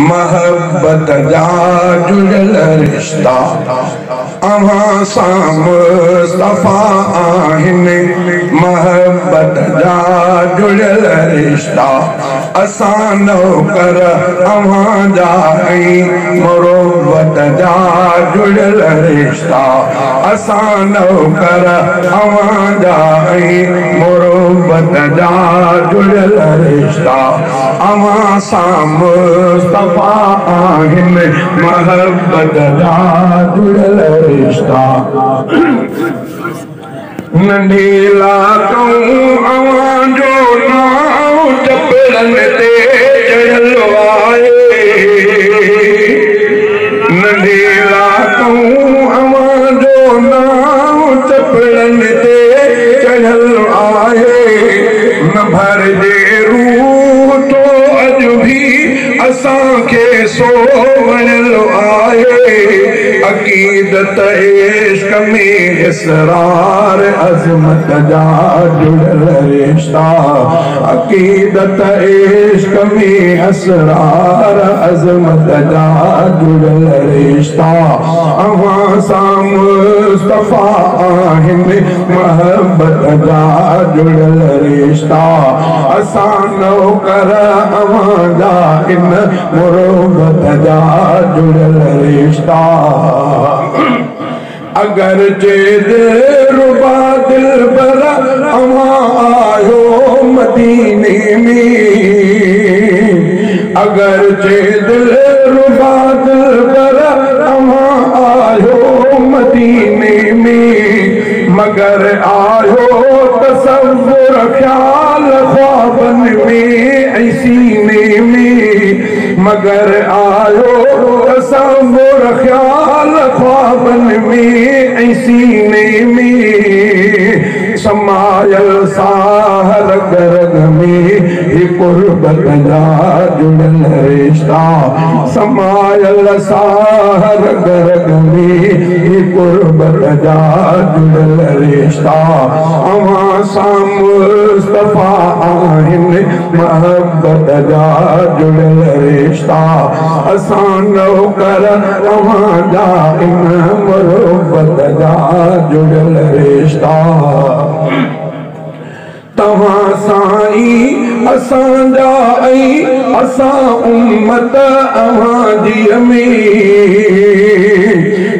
महब्बत जा जुड़ल रिश्ता अवां सां मुस्तफा आहिनि महब्बत जा जुड़ल रिश्ता असां नौकर अवां जा मुरब्बत जा जुड़ल रिश्ता असां नौकर अवां जा मुरब्बत जा जुड़ल रिश्ता अवां सां मुस्तफा आहिनि महब्बत जा जुड़ल रिश्ता नंढी लाकूं अवां जो नाम चपड़नि ते चढ़ल आहे नंढी लाकूं अवां जो नाम चपड़नि ते चढ़ल आहे न भरजे रूह तो अज भी असां खे सो वणल आहे अकीदत इश्क में इसरार अज़मत जा जुड़ल रिश्ता अकीदत इश्क में इसरार अज़मत जा जुड़ल रिश्ता अवां सां मुस्तफा आहिनि महब्बत जा जुड़ल रिश्ता असां नौकर अवां जा इन मुरब्बत जा जुड़ल रिश्ता अगर जेद रुबा दिल पर अवां आयो मदीने में अगर जेद रुबा दिल पर अवां आयो मदीने में मगर आयो तसव्वुर ख्याल ख्वाबन में सीने में मगर आयो तसव्वुर ख्याल ख्वाबन में सीने में समायल साहर गर्ग में कुर्बत जा जुड़ल रिश्ता समायल साहर गर्ग में कुर्बत जा जुड़ल रिश्ता अवां सां मुस्तफा आहिनि महब्बत जा जुड़ल रिश्ता असां नौकर अवां जा इन मुरब्बत जा जुड़ल रिश्ता तव्हां साईं असां जा असां उम्मत अवां जी में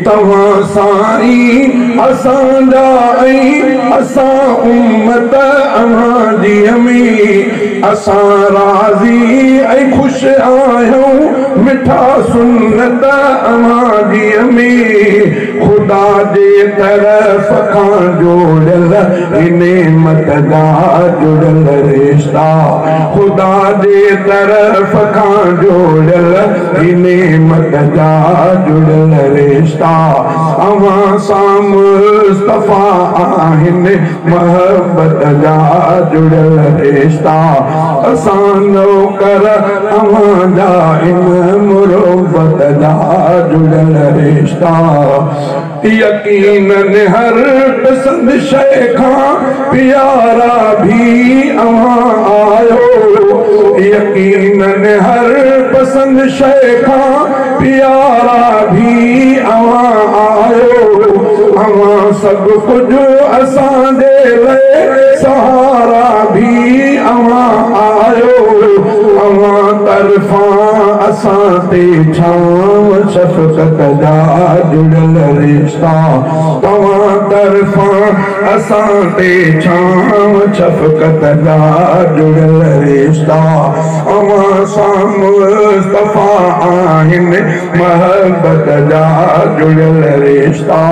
तव्हां साईं असां जा असां उम्मत अवां जी में असां राज़ी खुश आहियूं मिठा सुन्नत अवां जी में खुदा जे तरफ़ खां जोड़ल नेमत जा जुड़ल रिश्ता खुदा जे तरफ़ खां जोड़ल नेमत जा जुड़ल रिश्ता अवां सां मुस्तफा आहिनि महब्बत जा जुड़ल रिश्ता असां नौकर अवां जा इन मुरब्बत जा जुड़ल रिश्ता यकीनन हर पसंद शइ खां प्यारा भी अवां आयो यकीनन हर पसंद शइ खां प्यारा भी अवां आयो अवां सब कुछ असां जे लाइ सहारा भी अवां आयो अवां तरफ़ां असां ते छांव शफ़क़त जा जुड़ल रिश्ता तव्हां तरफ़ां असां ते छांव शफ़क़त जा जुड़ल रिश्ता अवां सां मुस्तफा आहिनि महब्बत जा जुड़ल रिश्ता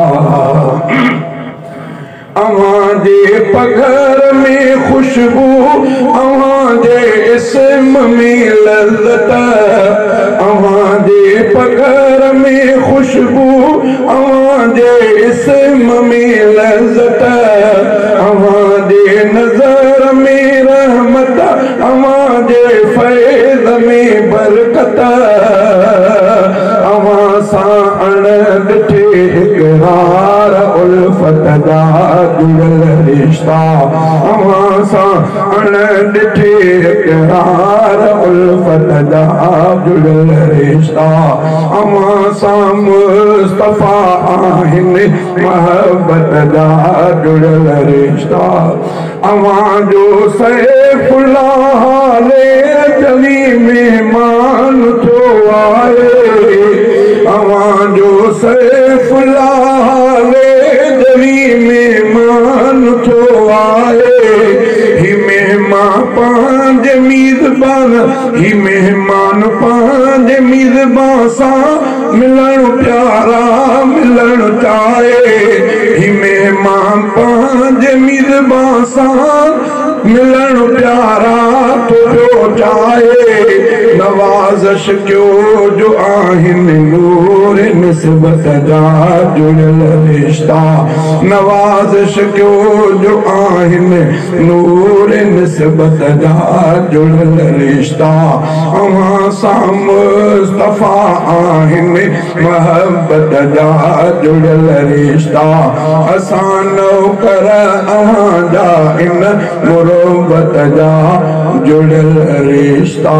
अवां जे पघर में खुशबू अवां जे इस्म में लज़्ज़त अवां जे पघर में खुशबू अवां जे इस्म में लज़्ज़त अवां जे नज़र में रहमत अवां जे फैज़ में बरकत अवां सां अण ॾिठे इक़रार उल्फत जा जुड़ल रिश्ता अवां सां अण ॾिठे इक़रार उल्फत जा जुड़ल रिश्ता अवां सां मुस्तफा आहिनि मोहब्बत जा जुड़ल रिश्ता अवां जो सैफुल्लाह ले जली मेहमान थो आए अवां जो सैफुल्लाह ले जली मेहमान थो आए ही मेहमान पांच मीज़बान ही मेहमान पांच मीज़बान सां मिलन प्यारा मिलन चाहे ही मेहमान पांच मीज़बान सां मिलन प्यारा तो चाहे नवाज़श क्यों जो आहिनि नूर निस्बत जा जुड़ल रिश्ता नवाज़श क्यों जो आहिनि नूर निस्बत जा जुड़ल रिश्ता अवां सां मुस्तफा आहिनि मोहब्बत जा जुड़ल रिश्ता असां नौकर अवां जा इन मुरब्बत जा जुड़ल रिश्ता